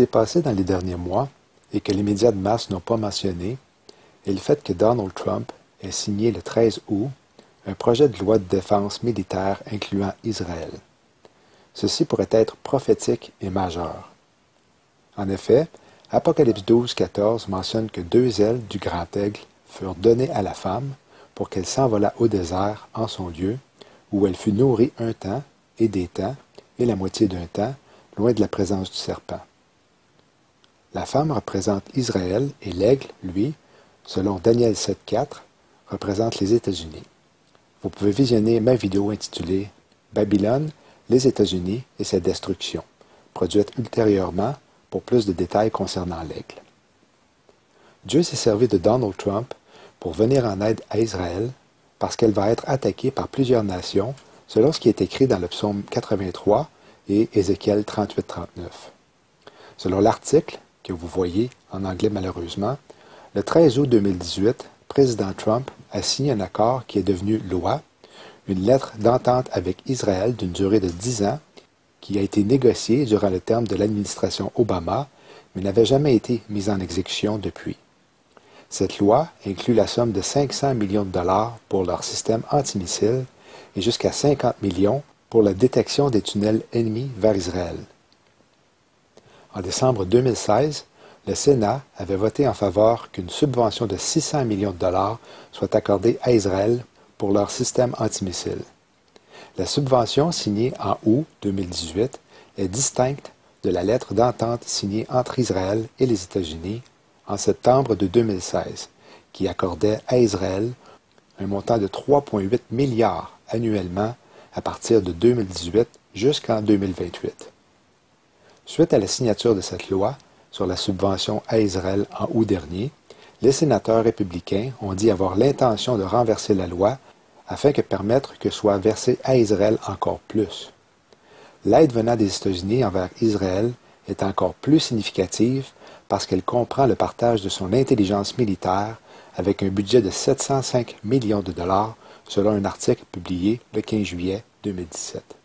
s'est passé dans les derniers mois et que les médias de masse n'ont pas mentionné est le fait que Donald Trump ait signé le 13 août un projet de loi de défense militaire incluant Israël. Ceci pourrait être prophétique et majeur. En effet, Apocalypse 12, 14 mentionne que 2 ailes du grand aigle furent données à la femme pour qu'elle s'envolât au désert en son lieu, où elle fut nourrie un temps et des temps et la moitié d'un temps, loin de la présence du serpent. La femme représente Israël et l'aigle, lui, selon Daniel 7.4, représente les États-Unis. Vous pouvez visionner ma vidéo intitulée « Babylone, les États-Unis et sa destruction », produite ultérieurement pour plus de détails concernant l'aigle. Dieu s'est servi de Donald Trump pour venir en aide à Israël parce qu'elle va être attaquée par plusieurs nations, selon ce qui est écrit dans le psaume 83 et Ézéchiel 38-39. Selon l'article, que vous voyez en anglais malheureusement, le 13 août 2018, président Trump a signé un accord qui est devenu loi, une lettre d'entente avec Israël d'une durée de 10 ans qui a été négociée durant le terme de l'administration Obama, mais n'avait jamais été mise en exécution depuis. Cette loi inclut la somme de 500 millions de dollars pour leur système antimissiles et jusqu'à 50 millions pour la détection des tunnels ennemis vers Israël. En décembre 2016, le Sénat avait voté en faveur qu'une subvention de 600 millions de dollars soit accordée à Israël pour leur système antimissiles. La subvention signée en août 2018 est distincte de la lettre d'entente signée entre Israël et les États-Unis en septembre de 2016, qui accordait à Israël un montant de 3,8 milliards annuellement à partir de 2018 jusqu'en 2028. Suite à la signature de cette loi sur la subvention à Israël en août dernier, les sénateurs républicains ont dit avoir l'intention de renverser la loi afin de permettre que soit versé à Israël encore plus. L'aide venant des États-Unis envers Israël est encore plus significative parce qu'elle comprend le partage de son intelligence militaire avec un budget de 705 millions de dollars selon un article publié le 15 juillet 2017.